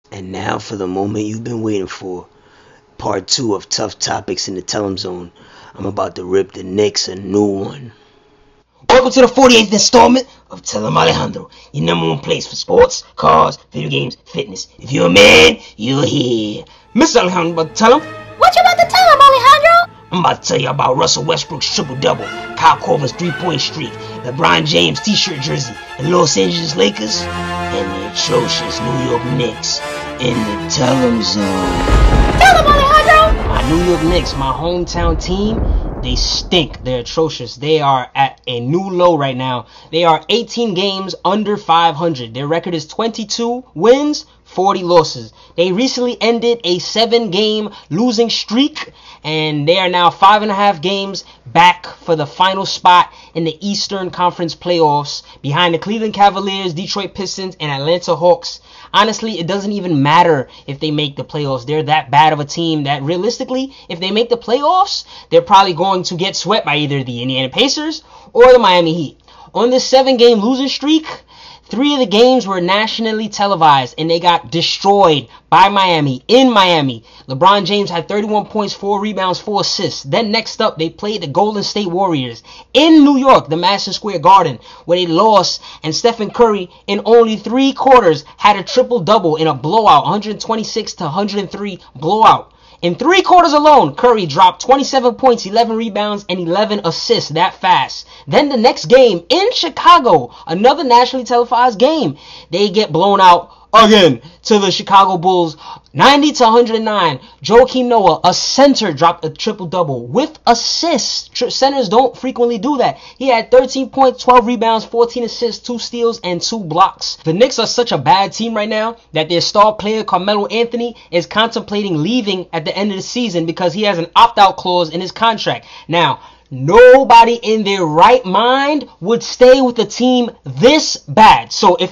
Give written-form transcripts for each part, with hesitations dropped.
And now for the moment you've been waiting for. Part 2 of Tough Topics in the Tell 'em Zone. I'm about to rip the Knicks a new one. Welcome to the 48th installment of Tell Em Alejandro, your number one place for sports, cars, video games, fitness. If you're a man, you're here. Mr. Alejandro, about to tell him? What you about to tell him, Alejandro? I'm about to tell you about Russell Westbrook's triple-double, Kyle Korver's three-point streak, LeBron James t-shirt jersey, the Los Angeles Lakers, and the atrocious New York Knicks in the Tell 'em Zone. Tell him, Alejandro! My New York Knicks, my hometown team, they stink. They're atrocious. They are at a new low right now. They are 18 games under 500. Their record is 22 wins, 40 losses. They recently ended a 7-game losing streak, and they are now 5.5 games back for the final spot in the Eastern Conference playoffs behind the Cleveland Cavaliers, Detroit Pistons, and Atlanta Hawks. Honestly, it doesn't even matter if they make the playoffs. They're that bad of a team that realistically, if they make the playoffs, they're probably going to get swept by either the Indiana Pacers or the Miami Heat. On this 7-game losing streak, 3 of the games were nationally televised, and they got destroyed by Miami, in Miami. LeBron James had 31 points, 4 rebounds, 4 assists. Then next up, they played the Golden State Warriors in New York, the Madison Square Garden, where they lost, and Stephen Curry, in only 3 quarters, had a triple-double in a blowout, 126 to 103 blowout. In 3 quarters alone, Curry dropped 27 points, 11 rebounds, and 11 assists that fast. Then the next game in Chicago, another nationally televised game, they get blown out again to the Chicago Bulls, 90 to 109. Joakim Noah, a center, dropped a triple-double with assists. Centers don't frequently do that. He had 13 points, 12 rebounds, 14 assists, 2 steals, and 2 blocks. The Knicks are such a bad team right now that their star player Carmelo Opting is contemplating leaving at the end of the season because he has an opt-out clause in his contract. Now, nobody in their right mind would stay with a team this bad. So if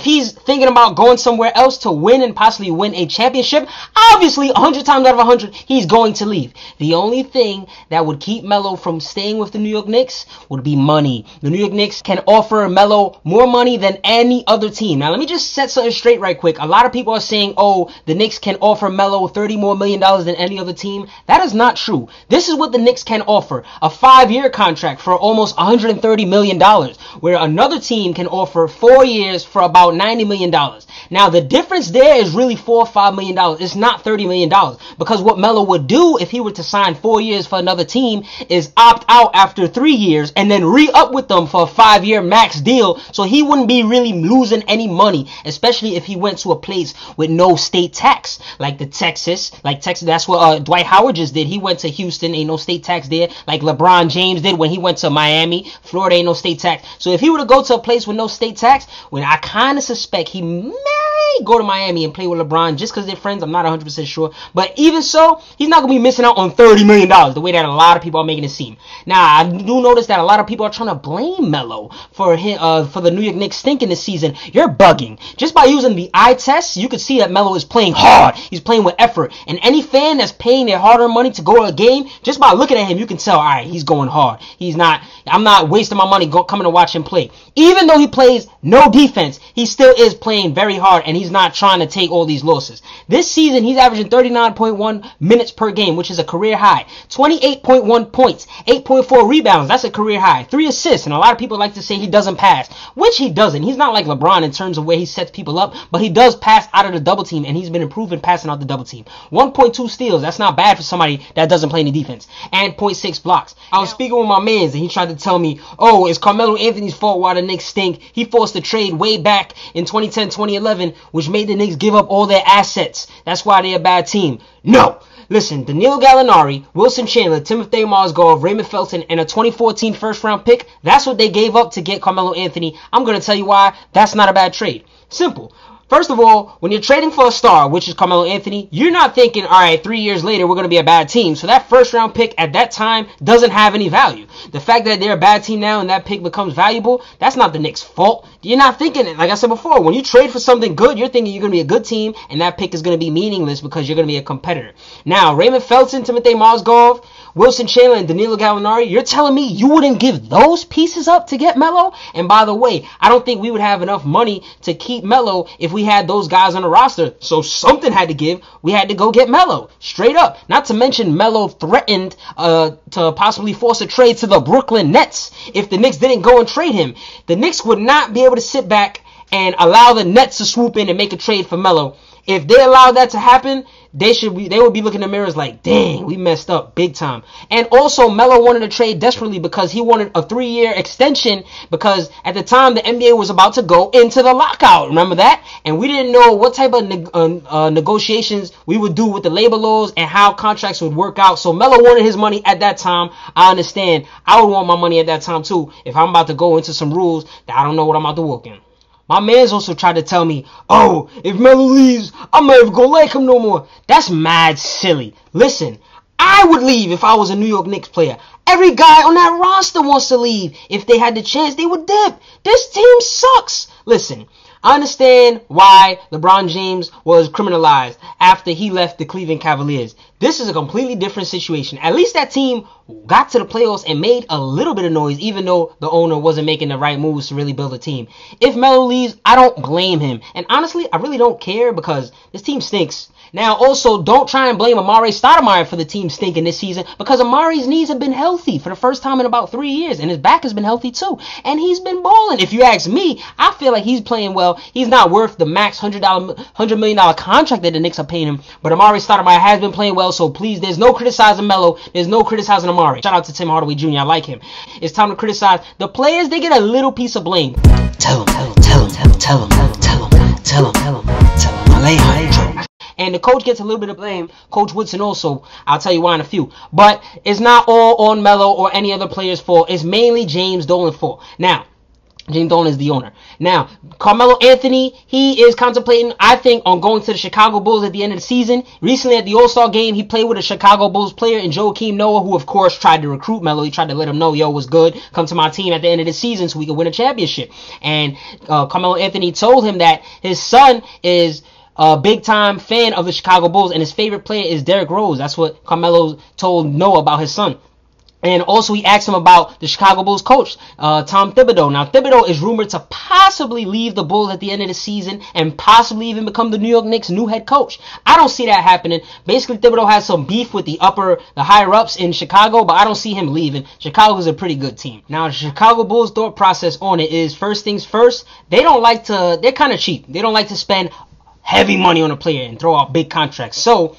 he's thinking about going somewhere else to win and possibly win a championship, obviously 100 times out of 100, he's going to leave. The only thing that would keep Melo from staying with the New York Knicks would be money. The New York Knicks can offer Melo more money than any other team. Now, let me just set something straight right quick. A lot of people are saying, oh, the Knicks can offer Melo $30 more million than any other team. That is not true. This is what the Knicks can offer: a 5-year contract for almost $130 million, where another team can offer 4 years for about $90 million. Now, the difference there is really $4 or $5 million. It's not $30 million, because what Melo would do if he were to sign 4 years for another team is opt out after 3 years and then re-up with them for a 5-year max deal, so he wouldn't be really losing any money, especially if he went to a place with no state tax, like Texas. That's what Dwight Howard just did. He went to Houston, ain't no state tax there, like LeBron James did when he went to Miami. Florida ain't no state tax. So if he were to go to a place with no state tax, when I kind of suspect he may go to Miami and play with LeBron just because they're friends, I'm not 100% sure. But even so, he's not going to be missing out on $30 million the way that a lot of people are making it seem. Now, I do notice that a lot of people are trying to blame Melo for the New York Knicks stinking this season. You're bugging. Just by using the eye test, you can see that Melo is playing hard. He's playing with effort. And any fan that's paying their hard-earned money to go to a game, just by looking at him, you can tell, all right, he's going hard. I'm not wasting my money coming to watch him play. Even though he plays no defense, he still is playing very hard, and he's not trying to take all these losses. This season, he's averaging 39.1 minutes per game, which is a career high. 28.1 points, 8.4 rebounds, that's a career high. 3 assists, and a lot of people like to say he doesn't pass, which he doesn't. He's not like LeBron in terms of where he sets people up, but he does pass out of the double team, and he's been improving passing out the double team. 1.2 steals, that's not bad for somebody that doesn't play any defense, and 0.6 blocks. I was speaking with my mans, and he tried to tell me, oh, it's Carmelo Opting's fault why the Knicks stink. He forced a trade way back in 2010, 2011, which made the Knicks give up all their assets. That's why they're a bad team. No. Listen, Danilo Gallinari, Woodson Chandler, Timothy Mozgov, Raymond Felton, and a 2014 first-round pick, that's what they gave up to get Carmelo Opting. I'm going to tell you why that's not a bad trade. Simple. First of all, when you're trading for a star, which is Carmelo Opting, you're not thinking, all right, 3 years later, we're going to be a bad team. So that first-round pick at that time doesn't have any value. The fact that they're a bad team now and that pick becomes valuable, that's not the Knicks' fault. You're not thinking it. Like I said before, when you trade for something good, you're thinking you're going to be a good team, and that pick is going to be meaningless because you're going to be a competitor. Now, Raymond Felton, Timothy Mozgov, Woodson Chandler, and Danilo Gallinari, you're telling me you wouldn't give those pieces up to get Melo? And by the way, I don't think we would have enough money to keep Melo if we we had those guys on the roster, so something had to give. We had to go get Melo, straight up. Not to mention Melo threatened to possibly force a trade to the Brooklyn Nets if the Knicks didn't go and trade him. The Knicks would not be able to sit back and allow the Nets to swoop in and make a trade for Melo. If they allow that to happen, they would be looking in the mirrors like, dang, we messed up big time. And also, Melo wanted to trade desperately because he wanted a 3-year extension, because at the time the NBA was about to go into the lockout. Remember that? And we didn't know what type of negotiations we would do with the labor laws and how contracts would work out. So Melo wanted his money at that time. I understand. I would want my money at that time too if I'm about to go into some rules that I don't know what I'm about to walk in. My mans also tried to tell me, oh, if Melo leaves, I'm not even gonna like him no more. That's mad silly. Listen, I would leave if I was a New York Knicks player. Every guy on that roster wants to leave. If they had the chance, they would dip. This team sucks. Listen, I understand why LeBron James was criminalized after he left the Cleveland Cavaliers. This is a completely different situation. At least that team got to the playoffs and made a little bit of noise, even though the owner wasn't making the right moves to really build a team. If Melo leaves, I don't blame him. And honestly, I really don't care because this team stinks. Now, also, don't try and blame Amar'e Stoudemire for the team stinking this season, because Amare's knees have been healthy for the first time in about 3 years, and his back has been healthy too. And he's been balling. If you ask me, I feel like he's playing well. He's not worth the max $100 million contract that the Knicks are paying him, but Amar'e Stoudemire has been playing well, so please, there's no criticizing Melo. There's no criticizing Amar'e. Shout out to Tim Hardaway Jr. I like him. It's time to criticize the players. They get a little piece of blame. Tell him, Alejandro. And the coach gets a little bit of blame. Coach Woodson also. I'll tell you why in a few. But it's not all on Melo or any other player's fault. It's mainly James Dolan's fault. Now, James Dolan is the owner. Now, Carmelo Anthony, he is contemplating, I think, on going to the Chicago Bulls at the end of the season. Recently at the All-Star game, he played with a Chicago Bulls player in Joakim Noah, who of course tried to recruit Melo. He tried to let him know, yo, what's good, come to my team at the end of the season so we can win a championship. And Carmelo Anthony told him that his son is a big-time fan of the Chicago Bulls, and his favorite player is Derrick Rose. That's what Carmelo told Noah about his son. And also, he asked him about the Chicago Bulls coach, Tom Thibodeau. Now, Thibodeau is rumored to possibly leave the Bulls at the end of the season and possibly even become the New York Knicks' new head coach. I don't see that happening. Basically, Thibodeau has some beef with the higher-ups in Chicago, but I don't see him leaving. Chicago's a pretty good team. Now, the Chicago Bulls' thought process on it is, first things first, they're kind of cheap. They don't like to spend heavy money on a player and throw out big contracts. So,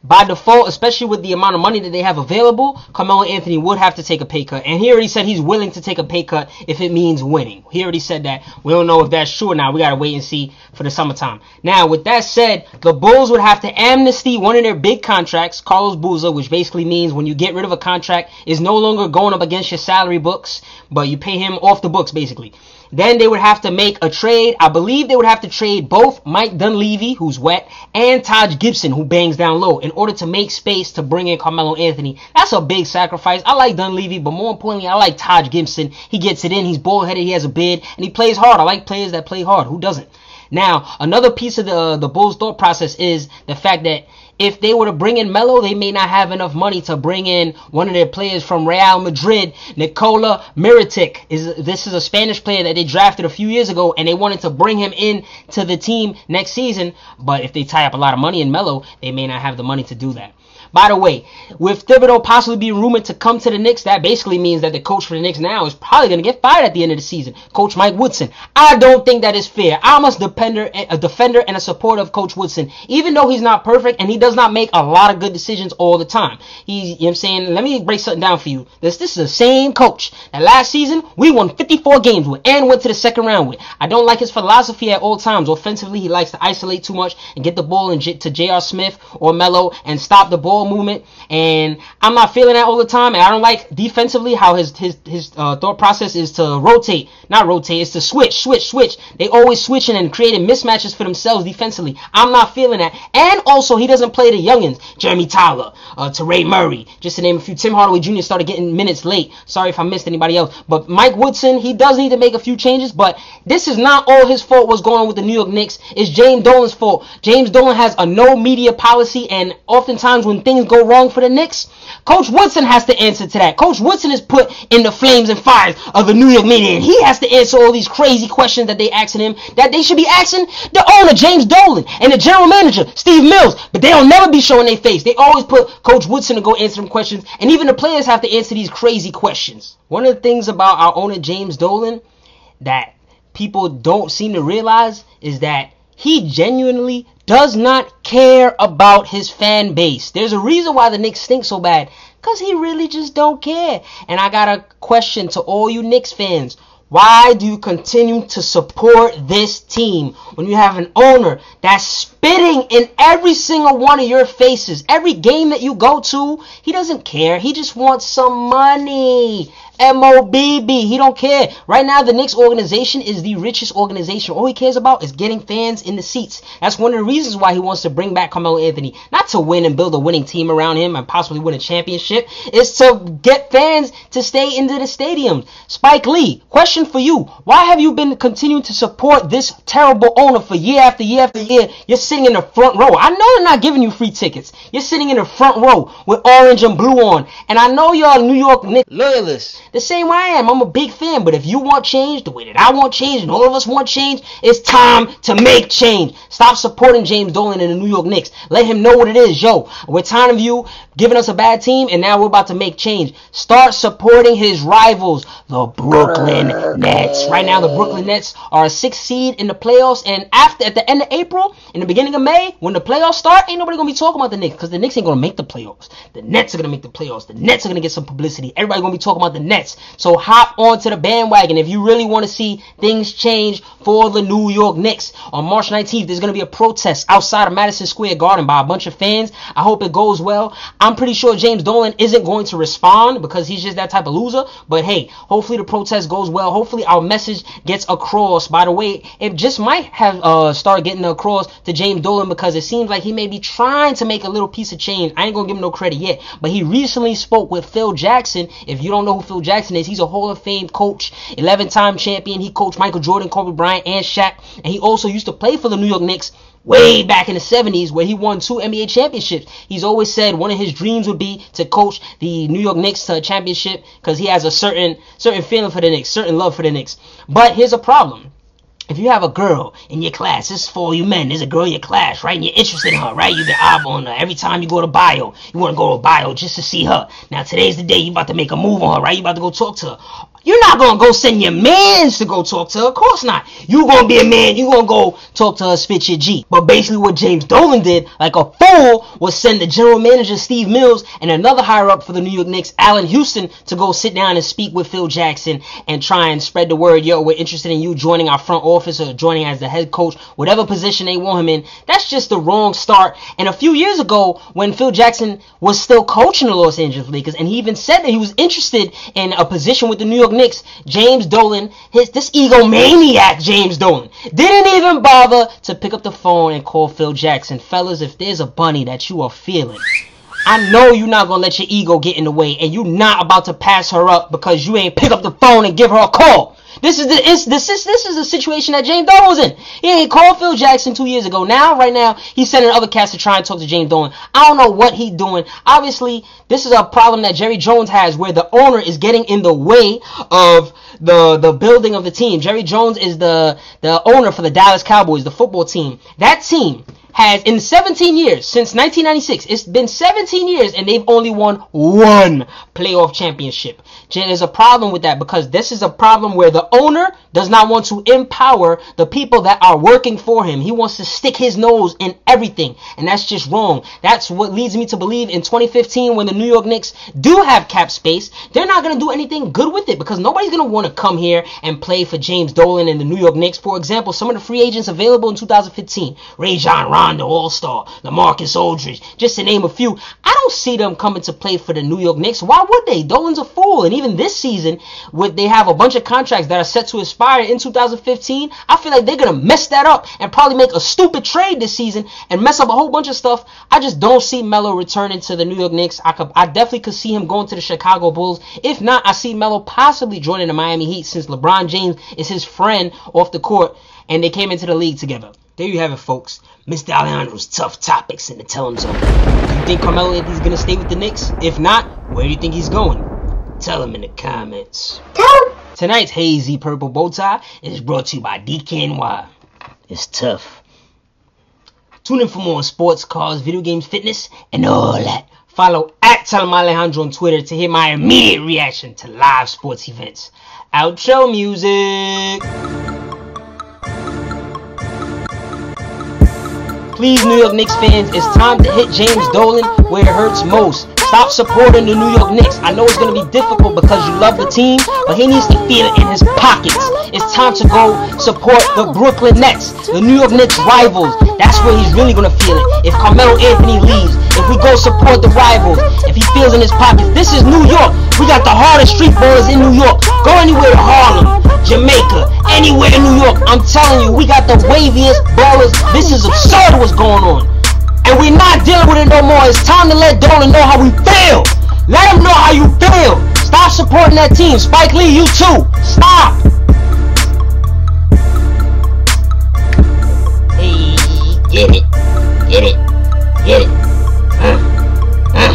by default, especially with the amount of money that they have available, Carmelo Anthony would have to take a pay cut. And he already said he's willing to take a pay cut if it means winning. He already said that. We don't know if that's true or not. We got to wait and see for the summertime. Now, with that said, the Bulls would have to amnesty one of their big contracts, Carlos Boozer, which basically means when you get rid of a contract, is no longer going up against your salary books, but you pay him off the books, basically. Then they would have to make a trade. I believe they would have to trade both Mike Dunleavy, who's wet, and Taj Gibson, who bangs down low, in order to make space to bring in Carmelo Anthony. That's a big sacrifice. I like Dunleavy, but more importantly, I like Taj Gibson. He gets it in. He's bald-headed. He has a beard, and he plays hard. I like players that play hard. Who doesn't? Now, another piece of the Bulls' thought process is the fact that if they were to bring in Melo, they may not have enough money to bring in one of their players from Real Madrid, Nikola Mirotic. This is a Spanish player that they drafted a few years ago, and they wanted to bring him in to the team next season. But if they tie up a lot of money in Melo, they may not have the money to do that. By the way, with Thibodeau possibly being rumored to come to the Knicks, that basically means that the coach for the Knicks now is probably going to get fired at the end of the season. Coach Mike Woodson. I don't think that is fair. I'm a defender and a supporter of Coach Woodson. Even though he's not perfect and he does not make a lot of good decisions all the time. You know what I'm saying? Let me break something down for you. This is the same coach that last season we won 54 games with and went to the second round with. I don't like his philosophy at all times. Offensively, he likes to isolate too much and get the ball to J.R. Smith or Melo and stop the ball movement, and I'm not feeling that all the time. And I don't like defensively how his thought process is to not rotate, it's to switch. They always switching and creating mismatches for themselves defensively. I'm not feeling that. And also, he doesn't play the youngins, Jeremy Tyler, Teray Murray, just to name a few. Tim Hardaway Jr. started getting minutes late. Sorry if I missed anybody else, but Mike Woodson, he does need to make a few changes, but this is not all his fault. What's going on with the New York Knicks is James Dolan's fault. James Dolan has a no media policy, and oftentimes when things things go wrong for the Knicks? Coach Woodson has to answer to that. Coach Woodson is put in the flames and fires of the New York media, and he has to answer all these crazy questions that they asking him, that they should be asking the owner, James Dolan, and the general manager, Steve Mills, but they don't never be showing their face. They always put Coach Woodson to go answer them questions, and even the players have to answer these crazy questions. One of the things about our owner, James Dolan, that people don't seem to realize is that he genuinely does not care about his fan base. There's a reason why the Knicks stink so bad, because he really just don't care. And I got a question to all you Knicks fans. Why do you continue to support this team when you have an owner that's spitting in every single one of your faces? Every game that you go to, he doesn't care. He just wants some money. M-O-B-B. He don't care. Right now, the Knicks organization is the richest organization. All he cares about is getting fans in the seats. That's one of the reasons why he wants to bring back Carmelo Anthony. Not to win and build a winning team around him and possibly win a championship. It's to get fans to stay into the stadiums. Spike Lee, question for you. Why have you been continuing to support this terrible owner for year after year after year? You're sitting in the front row. I know they're not giving you free tickets. You're sitting in the front row with orange and blue on. And I know you're a New York Knicks loyalist. The same way I am. I'm a big fan. But if you want change the way that I want change and all of us want change, it's time to make change. Stop supporting James Dolan and the New York Knicks. Let him know what it is. Yo, we're tired of you giving us a bad team, and now we're about to make change. Start supporting his rivals, the Brooklyn Nets. Right now, the Brooklyn Nets are a 6th seed in the playoffs, and at the end of April, in the beginning of May, when the playoffs start, ain't nobody gonna be talking about the Knicks, because the Knicks ain't gonna make the playoffs. The Nets are gonna make the playoffs. The Nets are gonna get some publicity. Everybody gonna be talking about the Nets. So hop onto the bandwagon if you really want to see things change for the New York Knicks. On March 19th, there's gonna be a protest outside of Madison Square Garden by a bunch of fans. I hope it goes well. I'm pretty sure James Dolan isn't going to respond because he's just that type of loser. But hey, hopefully the protest goes well. Hopefully our message gets across. By the way, it just might have started getting across to James Dolan because it seems like he may be trying to make a little piece of change. I ain't gonna give him no credit yet, but he recently spoke with Phil Jackson. If you don't know who Phil Jackson is, he's a Hall of Fame coach, 11-time champion. He coached Michael Jordan, Kobe Bryant, and Shaq, and he also used to play for the New York Knicks way back in the 70s where he won 2 NBA championships. He's always said one of his dreams would be to coach the New York Knicks to a championship because he has a certain feeling for the Knicks, certain love for the Knicks. But here's a problem. If you have a girl in your class, this is for all you men, there's a girl in your class, right, and you're interested in her, right, you get eyeballing her. Every time you go to bio, you want to go to bio just to see her. Now, today's the day you about to make a move on her, right, you about to go talk to her. You're not going to go send your mans to go talk to her. Of course not. You going to be a man. You going to go talk to her, spit your G. But basically what James Dolan did, like a fool, was send the general manager, Steve Mills, and another higher-up for the New York Knicks, Allen Houston, to go sit down and speak with Phil Jackson and try and spread the word. Yo, we're interested in you joining our front office or joining as the head coach, whatever position they want him in. That's just the wrong start. And a few years ago, when Phil Jackson was still coaching the Los Angeles Lakers, and he even said that he was interested in a position with the New York Knicks, James Dolan, this egomaniac James Dolan, didn't even bother to pick up the phone and call Phil Jackson. Fellas, if there's a bunny that you are feeling, I know you're not going to let your ego get in the way, and you're not about to pass her up because you ain't pick up the phone and give her a call. This is the situation that James Dolan was in. He ain't called Phil Jackson 2 years ago. Right now, he's sending other cats to try and talk to James Dolan. I don't know what he's doing. Obviously, this is a problem that Jerry Jones has where the owner is getting in the way of the building of the team. Jerry Jones is the owner for the Dallas Cowboys, the football team. That team has, in 17 years, since 1996, it's been 17 years, and they've only won 1 playoff championship. There's a problem with that because this is a problem where the owner does not want to empower the people that are working for him. He wants to stick his nose in everything, and that's just wrong. That's what leads me to believe in 2015 when the New York Knicks do have cap space, they're not going to do anything good with it because nobody's going to want to come here and play for James Dolan and the New York Knicks. For example, some of the free agents available in 2015, Rajon Rondo, All-Star, LaMarcus Aldridge, just to name a few. I don't see them coming to play for the New York Knicks. Why would they? Dolan's a fool. And even this season, they have a bunch of contracts that are set to expire in 2015. I feel like they're going to mess that up and probably make a stupid trade this season and mess up a whole bunch of stuff. I just don't see Melo returning to the New York Knicks. I definitely could see him going to the Chicago Bulls. If not, I see Melo possibly joining the Miami Heat since LeBron James is his friend off the court and they came into the league together. There you have it, folks. Mr. Alejandro's tough topics in the Tell 'em Zone. Do you think Carmelo Opting's gonna stay with the Knicks? If not, where do you think he's going? Tell him in the comments. Tonight's hazy purple bow tie is brought to you by DKNY. It's tough. Tune in for more sports, cars, video games, fitness, and all that. Follow at Em Alejandro on Twitter to hear my immediate reaction to live sports events. Outro music. Please, New York Knicks fans, it's time to hit James Dolan where it hurts most. Stop supporting the New York Knicks. I know it's going to be difficult because you love the team, but he needs to feel it in his pockets. It's time to go support the Brooklyn Nets, the New York Knicks rivals. That's where he's really going to feel it. If Carmelo Anthony leaves, if we go support the rivals, if he feels in his pockets. This is New York. We got the hardest street ballers in New York. Go anywhere to Harlem, Jamaica, anywhere in New York. I'm telling you, we got the waviest ballers. This is absurd what's going on. And we're not dealing with it no more. It's time to let Dolan know how we feel. Let him know how you feel. Stop supporting that team. Spike Lee, you too. Stop. Hey, get it. Get it. Get it.